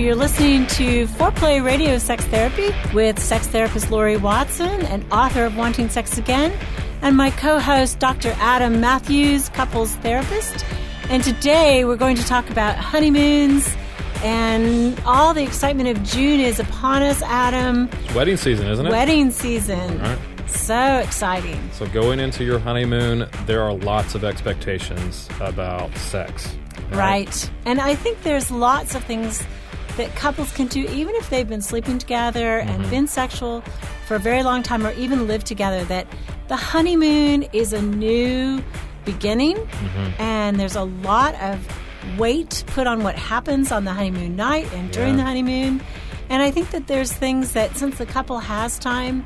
you're listening to Foreplay Radio Sex Therapy with sex therapist Laurie Watson and author of Wanting Sex Again, and my co-host Dr. Adam Matthews, couples therapist. And today we're going to talk about honeymoons, and all the excitement of June is upon us, Adam. It's wedding season, isn't it? Wedding season. All right. So exciting. So going into your honeymoon, there are lots of expectations about sex. Right. And I think there's lots of things that couples can do, even if they've been sleeping together and been sexual for a very long time or even lived together, that the honeymoon is a new beginning, and there's a lot of weight put on what happens on the honeymoon night and during the honeymoon. And I think that there's things that, since the couple has time,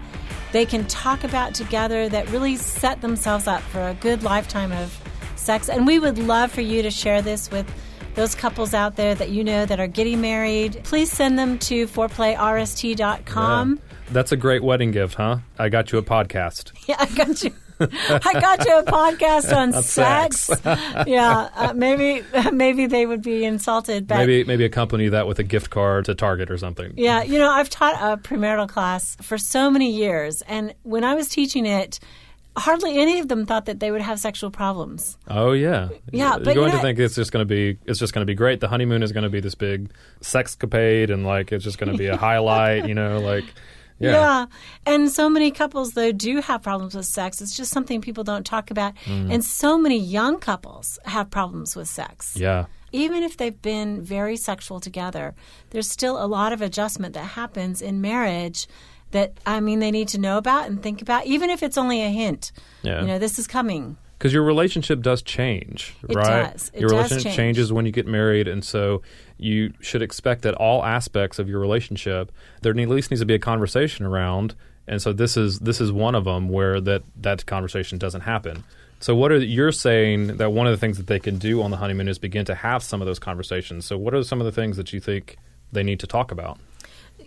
they can talk about together that really set themselves up for a good lifetime of sex. And we would love for you to share this with those couples out there that you know that are getting married. Please send them to foreplayrst.com. Yeah. That's a great wedding gift, huh? I got you a podcast. Yeah, I got you. I got you a podcast on sex. Yeah, maybe they would be insulted. But maybe accompany that with a gift card to Target or something. Yeah, I've taught a premarital class for so many years, and when I was teaching it, hardly any of them thought that they would have sexual problems. Oh yeah, yeah. You're going to think it's just going to be great. The honeymoon is going to be this big sexcapade, and it's just going to be a highlight. Yeah. And so many couples, though, do have problems with sex. It's just something people don't talk about. And so many young couples have problems with sex. Yeah. Even if they've been very sexual together, there's still a lot of adjustment that happens in marriage that, they need to know about and think about, even if it's only a hint. Yeah. This is coming. Because your relationship does change, right? It does. Your relationship changes when you get married, and so you should expect that all aspects of your relationship, there at least needs to be a conversation around, and so this is one of them where that conversation doesn't happen. So you're saying that one of the things that they can do on the honeymoon is begin to have some of those conversations. So what are some of the things that you think they need to talk about?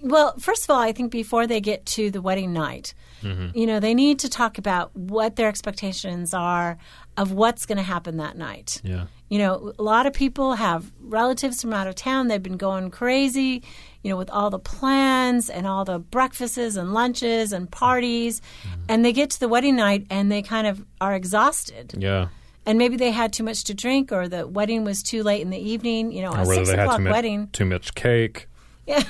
Well, first of all, I think before they get to the wedding night, they need to talk about what their expectations are of what's going to happen that night. Yeah. A lot of people have relatives from out of town. They've been going crazy, with all the plans and all the breakfasts and lunches and parties. And they get to the wedding night and they kind of are exhausted. Yeah. And maybe they had too much to drink, or the wedding was too late in the evening. A or 6 o'clock wedding. Too much cake. Yeah,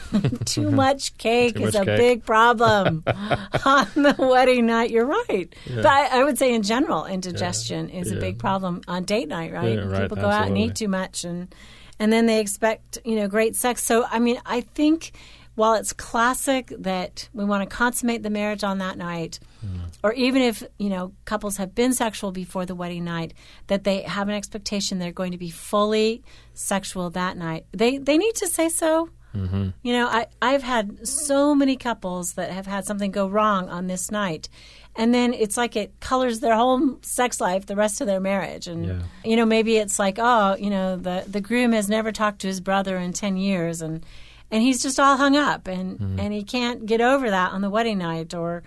too much cake is a big problem on the wedding night. You're right. Yeah. But I would say in general, indigestion is a big problem on date night, right? Yeah, right. People go out and eat too much, and then they expect, great sex. So, I think while it's classic that we want to consummate the marriage on that night, or even if, couples have been sexual before the wedding night, that they have an expectation they're going to be fully sexual that night. They need to say so. I've had so many couples that have had something go wrong on this night, and then it's like it colors their whole sex life the rest of their marriage. And maybe it's like, the groom has never talked to his brother in 10 years, and he's just all hung up, and he can't get over that on the wedding night, or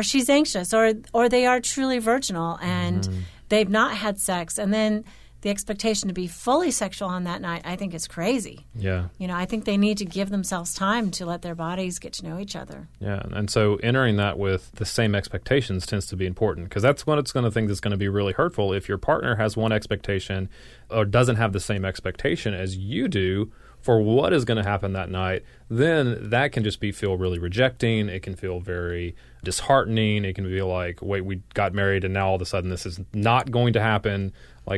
she's anxious, or they are truly virginal and they've not had sex, and then the expectation to be fully sexual on that night, I think, is crazy. Yeah. I think they need to give themselves time to let their bodies get to know each other. Yeah. And so entering that with the same expectations tends to be important, because that's one of the things that's going to be really hurtful. If your partner has one expectation or doesn't have the same expectation as you do for what is going to happen that night, then that can just feel really rejecting. It can feel very disheartening. It can feel like, wait, we got married and now all of a sudden this is not going to happen.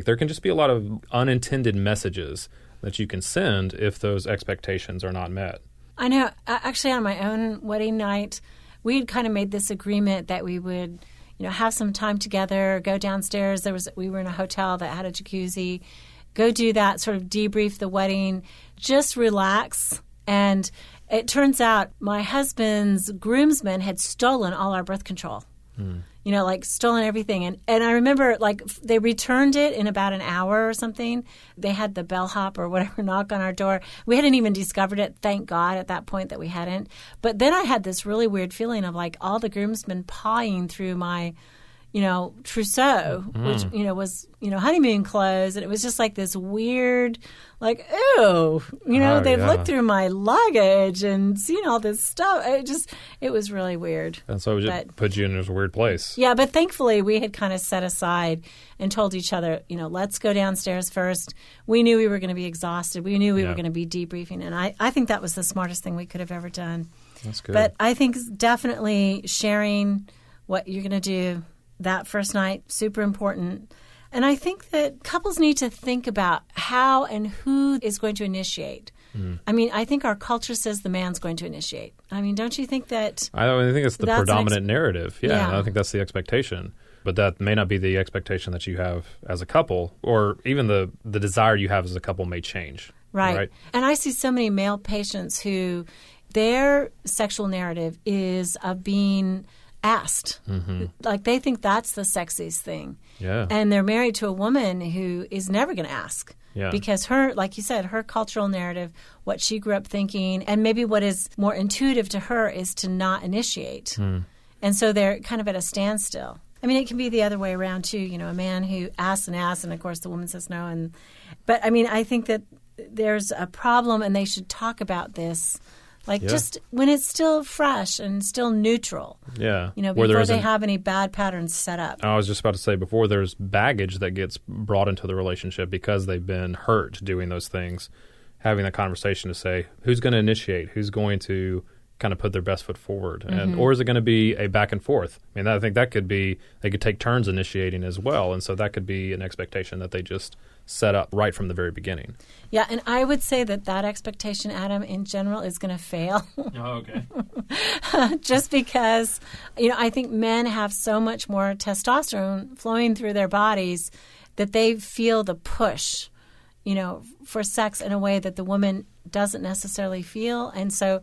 There can just be a lot of unintended messages that you can send if those expectations are not met. I know. Actually, on my own wedding night, we had kind of made this agreement that we would, have some time together, go downstairs. We were in a hotel that had a jacuzzi, go do that, sort of debrief the wedding, just relax. And it turns out my husband's groomsmen had stolen all our birth control. Stolen everything. And I remember, they returned it in about an hour or something. They had the bellhop or whatever knock on our door. We hadn't even discovered it, thank God, at that point that we hadn't. But then I had this really weird feeling of, all the groomsmen pawing through my, trousseau, which, was, honeymoon clothes. And it was just like this weird, like, ew, they've looked through my luggage and seen all this stuff. It was really weird. And so it put you in this weird place. Yeah, but thankfully we had kind of set aside and told each other, let's go downstairs first. We knew we were going to be exhausted. We knew we were going to be debriefing. And I think that was the smartest thing we could have ever done. That's good. But I think definitely sharing what you're going to do that first night, super important. And I think that couples need to think about how and who is going to initiate. I mean, I think our culture says the man's going to initiate. I mean, don't you think that? I think it's the predominant narrative. Yeah, I think that's the expectation. But that may not be the expectation that you have as a couple, or even the desire you have as a couple may change. Right. And I see so many male patients who their sexual narrative is of being asked. Like they think that's the sexiest thing. Yeah. And they're married to a woman who is never going to ask. Yeah. Because her, like you said, her cultural narrative, what she grew up thinking, and maybe what is more intuitive to her is to not initiate. And so they're kind of at a standstill. I mean, it can be the other way around, too. A man who asks, and of course the woman says no. But, I mean, I think that there's a problem, and they should talk about this. Just when it's still fresh and still neutral. Yeah. Before they have any bad patterns set up. I was just about to say, before there's baggage that gets brought into the relationship because they've been hurt doing those things, having that conversation to say, who's going to initiate? Who's going to kind of put their best foot forward? Or is it going to be a back and forth? I mean, I think that could be, they could take turns initiating as well. And so that could be an expectation that they just set up right from the very beginning. Yeah, and I would say that expectation, Adam, in general is going to fail. Oh, okay. Just because, I think men have so much more testosterone flowing through their bodies that they feel the push, for sex in a way that the woman doesn't necessarily feel. And so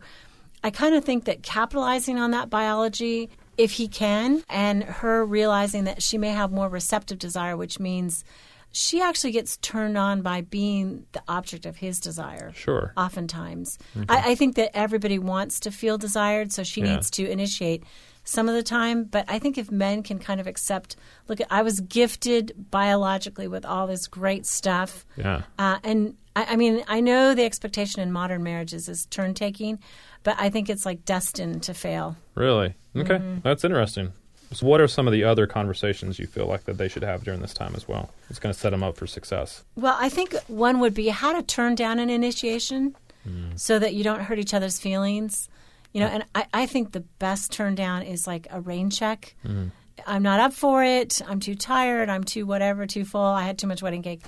I kind of think that capitalizing on that biology, if he can, and her realizing that she may have more receptive desire, which means she actually gets turned on by being the object of his desire. Sure. Oftentimes. Okay. I think that everybody wants to feel desired, so she needs to initiate some of the time. But I think if men can kind of accept, look, I was gifted biologically with all this great stuff. Yeah. And I mean, I know the expectation in modern marriages is turn-taking, but I think it's like destined to fail. Really? Okay. That's interesting. So what are some of the other conversations you feel like that they should have during this time as well? It's going to set them up for success. Well, I think one would be how to turn down an initiation so that you don't hurt each other's feelings. And I think the best turn down is like a rain check. I'm not up for it. I'm too tired. I'm too whatever, too full. I had too much wedding cake.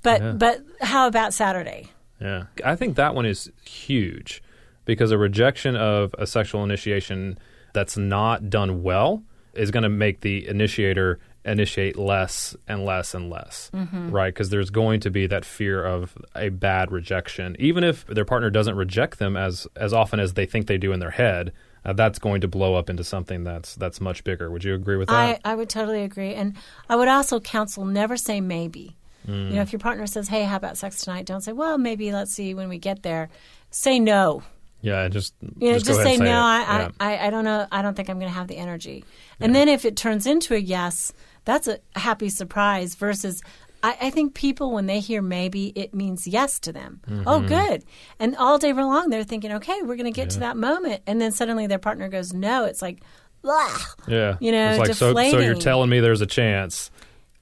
But how about Saturday? Yeah. I think that one is huge because a rejection of a sexual initiation that's not done well is going to make the initiator initiate less and less and less, right? Because there's going to be that fear of a bad rejection. Even if their partner doesn't reject them as often as they think they do in their head, that's going to blow up into something that's much bigger. Would you agree with that? I would totally agree. And I would also counsel never say maybe. If your partner says, hey, how about sex tonight? Don't say, well, maybe let's see when we get there. Say no. Yeah, just say no. I don't know. I don't think I'm going to have the energy. And then if it turns into a yes, that's a happy surprise versus I think people, when they hear maybe, it means yes to them. Oh, good. And all day long, they're thinking, okay, we're going to get to that moment. And then suddenly their partner goes, no. It's like, blah. Yeah. It's like, deflating. So you're telling me there's a chance.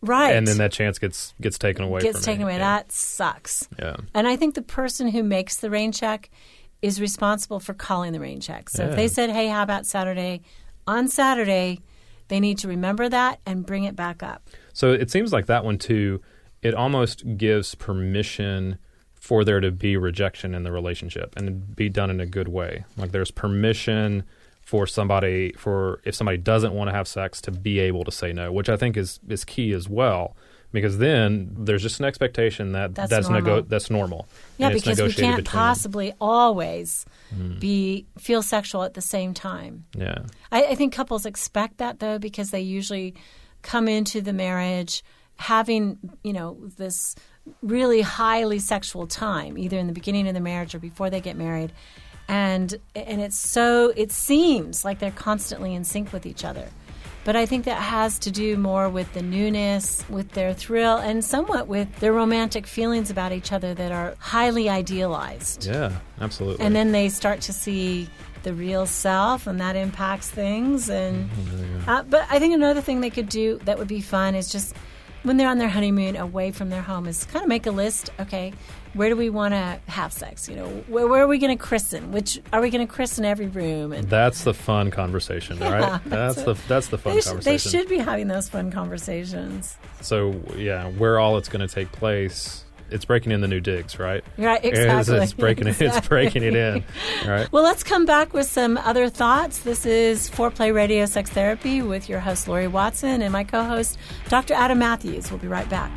Right. And then that chance gets taken away from me. Gets taken away. Yeah. That sucks. Yeah. And I think the person who makes the rain check is responsible for calling the rain check. So if they said, hey, how about Saturday? On Saturday, they need to remember that and bring it back up. So it seems like that one, too, it almost gives permission for there to be rejection in the relationship and be done in a good way. Like there's permission for somebody, if somebody doesn't want to have sex, to be able to say no, which I think is key as well. Because then there's just an expectation that's normal. Yeah, because we can't possibly always feel sexual at the same time. Yeah, I think couples expect that, though, because they usually come into the marriage having, this really highly sexual time, either in the beginning of the marriage or before they get married. And it seems like they're constantly in sync with each other. But I think that has to do more with the newness, with their thrill, and somewhat with their romantic feelings about each other that are highly idealized. Yeah, absolutely. And then they start to see the real self, and that impacts things. And but I think another thing they could do that would be fun is just when they're on their honeymoon away from their home is kind of make a list. Okay, where do we want to have sex? Where are we going to christen? Are we going to christen every room? And that's the fun conversation, right? That's the fun conversation. They should be having those fun conversations. So yeah, where all it's going to take place. It's breaking in the new digs, right? Right, exactly. It's breaking it in, right? Well, let's come back with some other thoughts. This is Foreplay Radio Sex Therapy with your host, Laurie Watson, and my co-host, Dr. Adam Matthews. We'll be right back.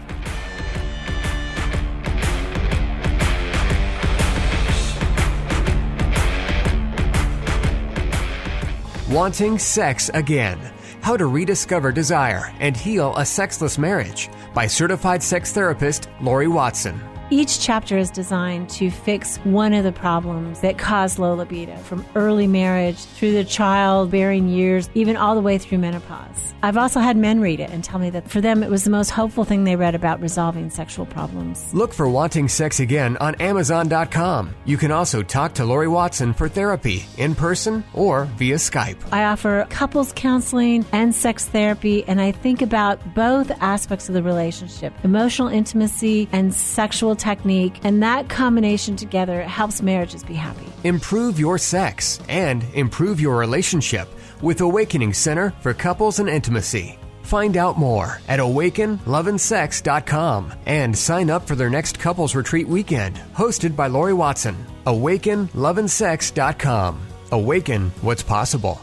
Wanting sex again. How to rediscover desire and heal a sexless marriage by certified sex therapist Laurie Watson. Each chapter is designed to fix one of the problems that cause low libido, from early marriage through the childbearing years, even all the way through menopause. I've also had men read it and tell me that for them it was the most hopeful thing they read about resolving sexual problems. Look for Wanting Sex Again on Amazon.com. You can also talk to Laurie Watson for therapy in person or via Skype. I offer couples counseling and sex therapy, and I think about both aspects of the relationship, emotional intimacy and sexual technique, and that combination together helps marriages be happy. Improve your sex and improve your relationship with Awakening Center for Couples and Intimacy. Find out more at awakenloveandsex.com and sign up for their next couples retreat weekend, hosted by Laurie Watson. awakenloveandsex.com. Awaken what's possible.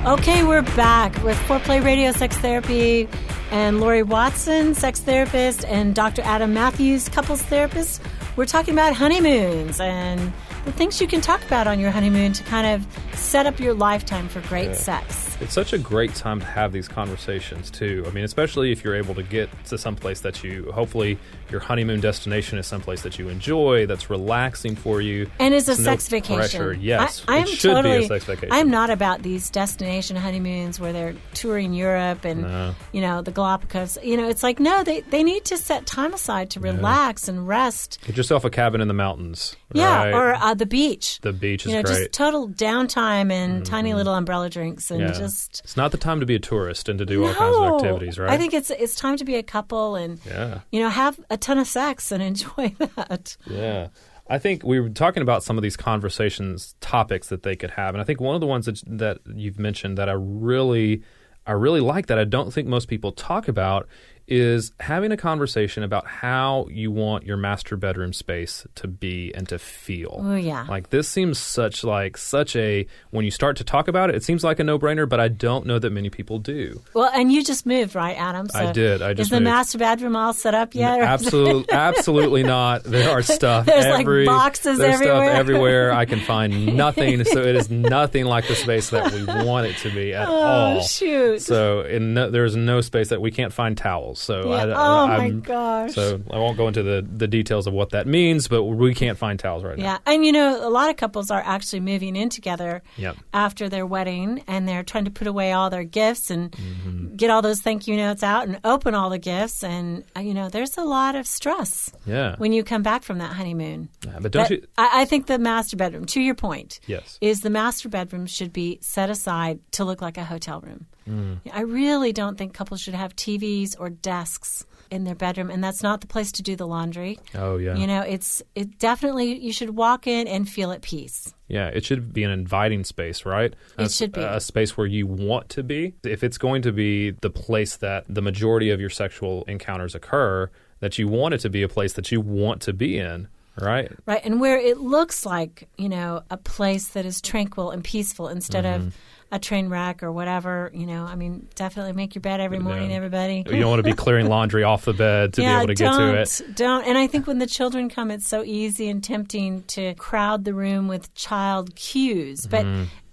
Okay, we're back with Foreplay Radio Sex Therapy and Laurie Watson, sex therapist, and Dr. Adam Matthews, couples therapist. We're talking about honeymoons and the things you can talk about on your honeymoon to kind of set up your lifetime for great sex. It's such a great time to have these conversations, too. I mean, especially if you're able to get to someplace that hopefully your honeymoon destination is someplace that you enjoy, that's relaxing for you. And is a sex no vacation. Pressure. Yes, it should be a sex vacation. I'm not about these destination honeymoons where they're touring Europe and, the Galapagos. It's like, no, they need to set time aside to relax and rest. Get yourself a cabin in the mountains. Yeah, right? or the beach. The beach is great. Just total downtime and tiny little umbrella drinks and just... It's not the time to be a tourist and to do all kinds of activities, right? I think it's time to be a couple and, have a ton of sex and enjoy that. Yeah. I think we were talking about some of these conversations, topics that they could have. And I think one of the ones that you've mentioned that I really like that I don't think most people talk about is having a conversation about how you want your master bedroom space to be and to feel. Oh, yeah. Like, this seems such a, when you start to talk about it, it seems like a no-brainer, but I don't know that many people do. Well, and you just moved, right, Adam? So I did. I just moved. Is the master bedroom all set up yet? Absolutely not. There are stuff There's boxes everywhere. There's stuff everywhere. I can find nothing. So it is nothing like the space that we want it to be at all. Oh, shoot. So there's no space that we can't find towels. So my gosh. So I won't go into the details of what that means, but we can't find towels right now. Yeah, and a lot of couples are actually moving in together after their wedding, and they're trying to put away all their gifts and get all those thank you notes out and open all the gifts, and there's a lot of stress when you come back from that honeymoon. Yeah, but I think the master bedroom, to your point, is the master bedroom should be set aside to look like a hotel room. I really don't think couples should have TVs or desks in their bedroom, and that's not the place to do the laundry. Oh, yeah. It definitely, you should walk in and feel at peace. Yeah, it should be an inviting space, right? It should be. A space where you want to be. If it's going to be the place that the majority of your sexual encounters occur, that you want it to be a place that you want to be in. Right. Right. And where it looks like, a place that is tranquil and peaceful instead of a train wreck or whatever, definitely make your bed every morning, everybody. You don't want to be clearing laundry off the bed to be able to get to it. Don't. And I think when the children come, it's so easy and tempting to crowd the room with child cues. But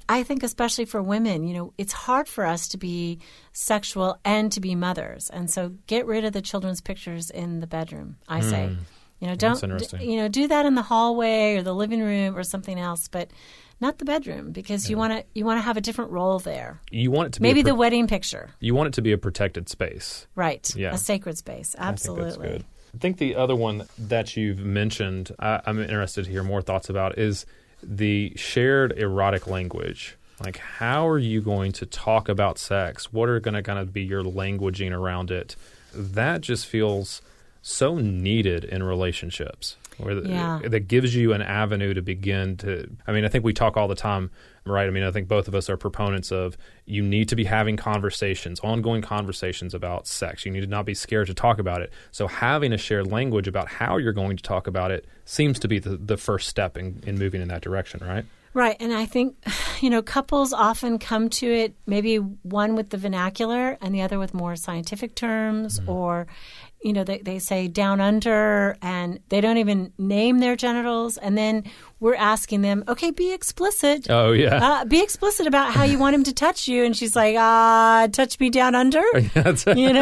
I think especially for women, it's hard for us to be sexual and to be mothers. And so get rid of the children's pictures in the bedroom, I say. Don't That's interesting. do that in the hallway or the living room or something else, but not the bedroom, because you want to have a different role there. You want it to be maybe the wedding picture. You want it to be a protected space. Right. Yeah. A sacred space. Absolutely. I think that's good. I think the other one that you've mentioned, I'm interested to hear more thoughts about, is the shared erotic language. Like, how are you going to talk about sex? What are going to kind of be your languaging around it? That just feels so needed in relationships, that gives you an avenue to begin to, I think we talk all the time, right? I think both of us are proponents of, you need to be having conversations, ongoing conversations about sex. You need to not be scared to talk about it. So having a shared language about how you're going to talk about it seems to be the first step in moving in that direction, right? Right. And I think, couples often come to it, maybe one with the vernacular and the other with more scientific terms, or, they say down under, and they don't even name their genitals. And then we're asking them, okay, be explicit. Oh, yeah. Be explicit about how you want him to touch you. And she's like, touch me down under. What does that mean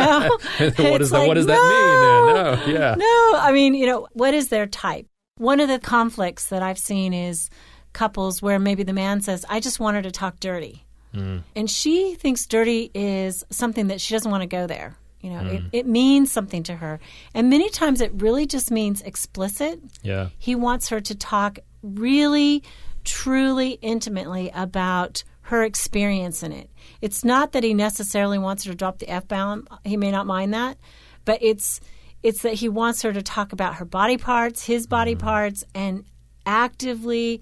then? No. What is their type? One of the conflicts that I've seen is couples where maybe the man says, I just want her to talk dirty. And she thinks dirty is something that she doesn't want to go there. It means something to her. And many times it really just means explicit. Yeah. He wants her to talk really, truly, intimately about her experience in it. It's not that he necessarily wants her to drop the F-bomb. He may not mind that. But it's that he wants her to talk about her body parts, his body parts, and actively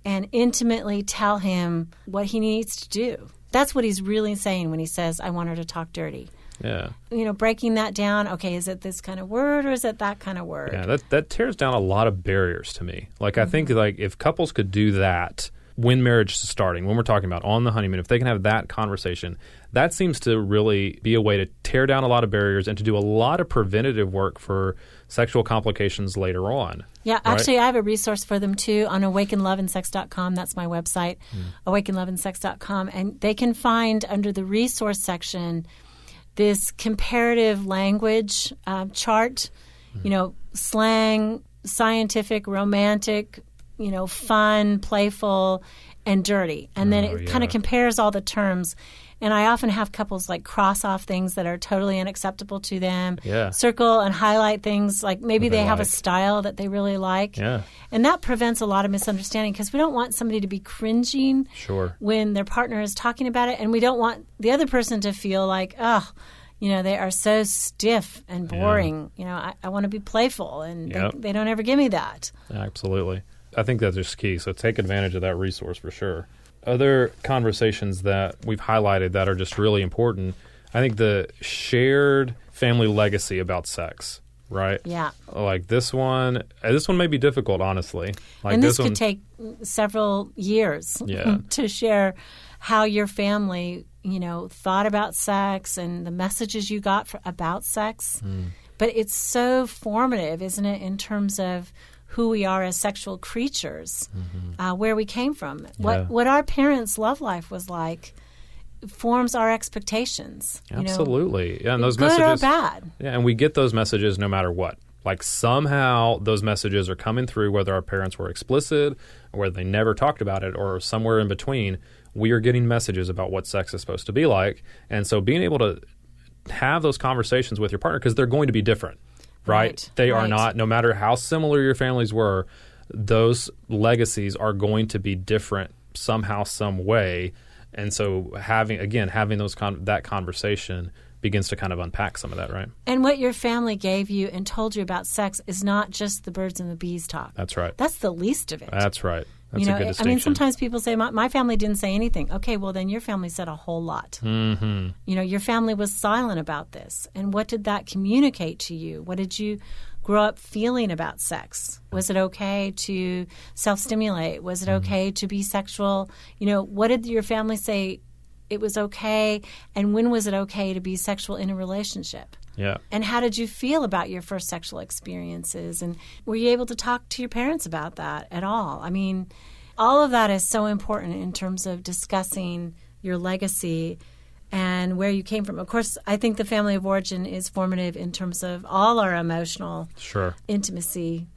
and intimately tell him what he needs to do. That's what he's really saying when he says, I want her to talk dirty. Yeah. Breaking that down, okay, is it this kind of word or is it that kind of word? Yeah, that tears down a lot of barriers to me. Like, I think, if couples could do that when marriage is starting, when we're talking about on the honeymoon, if they can have that conversation, that seems to really be a way to tear down a lot of barriers and to do a lot of preventative work for sexual complications later on. Yeah, actually, I have a resource for them, too, on awakenloveandsex.com. That's my website, awakenloveandsex.com. And they can find under the resource section this comparative language chart, slang, scientific, romantic, fun, playful, and dirty. And then it kind of compares all the terms. And I often have couples cross off things that are totally unacceptable to them, circle and highlight things like maybe they have a style that they really like. Yeah. And that prevents a lot of misunderstanding because we don't want somebody to be cringing when their partner is talking about it. And we don't want the other person to feel like, they are so stiff and boring. I want to be playful, and they don't ever give me that. Absolutely. I think that's just key. So take advantage of that resource for sure. Other conversations that we've highlighted that are just really important, I think the shared family legacy about sex, right? Yeah. Like this one may be difficult, honestly. And this could take several years to share how your family, thought about sex and the messages you got about sex. But it's so formative, isn't it, in terms of who we are as sexual creatures, where we came from. What our parents' love life was like forms our expectations. Absolutely. Yeah, and those good messages, or bad. Yeah, and we get those messages no matter what. Like somehow those messages are coming through, whether our parents were explicit or whether they never talked about it or somewhere in between. We are getting messages about what sex is supposed to be like. And so being able to have those conversations with your partner, because they're going to be different. Right? They are not, no matter how similar your families were, those legacies are going to be different somehow, some way. And so having those that conversation begins to kind of unpack some of that, right? And what your family gave you and told you about sex is not just the birds and the bees talk. That's right. That's the least of it. That's right. That's a good distinction. Sometimes people say, my family didn't say anything. Okay, well, then your family said a whole lot. Mm-hmm. Your family was silent about this. And what did that communicate to you? What did you grow up feeling about sex? Was it okay to self-stimulate? Was it okay to be sexual? What did your family say it was okay? And when was it okay to be sexual in a relationship? Yeah. And how did you feel about your first sexual experiences? And were you able to talk to your parents about that at all? All of that is so important in terms of discussing your legacy and where you came from. Of course, I think the family of origin is formative in terms of all our emotional intimacy,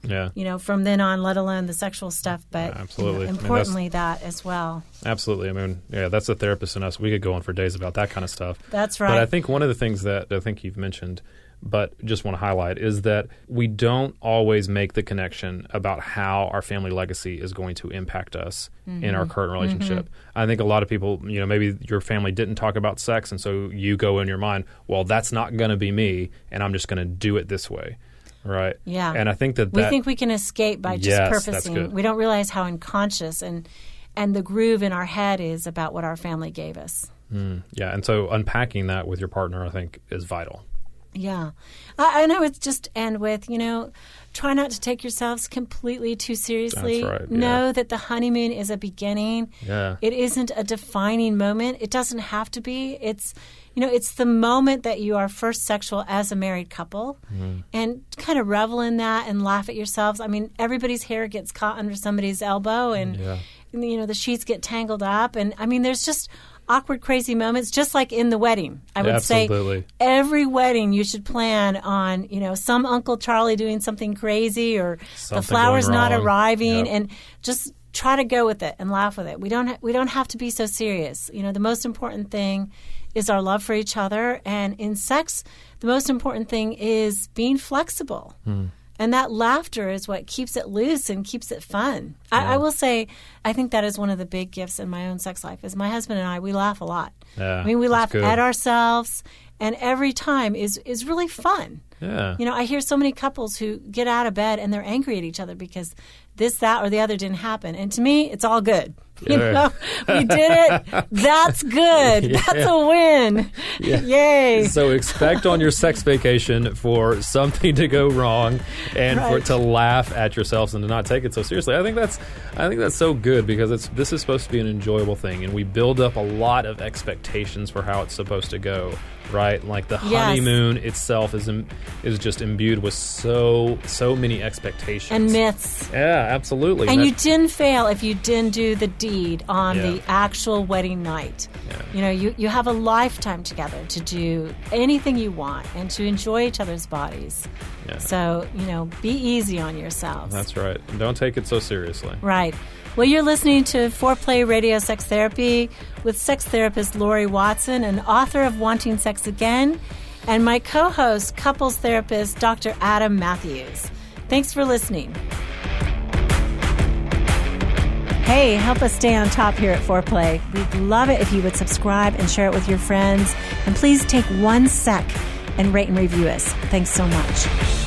from then on, let alone the sexual stuff, but absolutely. Importantly, that as well. Absolutely. I mean, that's the therapist in us. We could go on for days about that kind of stuff. That's right. But I think one of the things that I think you've mentioned, but just want to highlight, is that we don't always make the connection about how our family legacy is going to impact us in our current relationship. I think a lot of people, maybe your family didn't talk about sex, and so you go in your mind, well, that's not going to be me, and I'm just going to do it this way. Right. Yeah. And I think that we think we can escape by just purposing. That's good. We don't realize how unconscious and the groove in our head is about what our family gave us. Yeah. And so unpacking that with your partner, I think, is vital. Yeah. And I would just end with, try not to take yourselves completely too seriously. That's right. Know that the honeymoon is a beginning. Yeah. It isn't a defining moment. It doesn't have to be. It's, it's the moment that you are first sexual as a married couple, and kind of revel in that and laugh at yourselves. I mean, everybody's hair gets caught under somebody's elbow, and the sheets get tangled up. And I mean, there's just awkward, crazy moments, just like in the wedding. I would say every wedding you should plan on, some Uncle Charlie doing something crazy, or the flowers not arriving, and just try to go with it and laugh with it. We don't have to be so serious. The most important thing is our love for each other, and in sex, the most important thing is being flexible. And that laughter is what keeps it loose and keeps it fun. I will say, I think that is one of the big gifts in my own sex life, is my husband and I, we laugh a lot. Yeah, I mean, we laugh good. at ourselves, and every time is really fun. Yeah. I hear so many couples who get out of bed and they're angry at each other because this, that, or the other didn't happen. And to me, it's all good. We did it. That's good. That's a win. Yay. So expect on your sex vacation for something to go wrong, and for to laugh at yourselves and to not take it so seriously. I think that's so good, because this is supposed to be an enjoyable thing, and we build up a lot of expectations for how it's supposed to go. Right, like the honeymoon itself is just imbued with so many expectations and myths. Yeah, absolutely. And you didn't fail if you didn't do the deed on the actual wedding night. Yeah. You have a lifetime together to do anything you want and to enjoy each other's bodies. Yeah. So be easy on yourselves. That's right. And don't take it so seriously. Right. Well, you're listening to Foreplay Radio Sex Therapy with sex therapist Laurie Watson, and author of Wanting Sex Again, and my co-host, couples therapist Dr. Adam Matthews. Thanks for listening. Hey, help us stay on top here at Foreplay. We'd love it if you would subscribe and share it with your friends. And please take 1 sec and rate and review us. Thanks so much.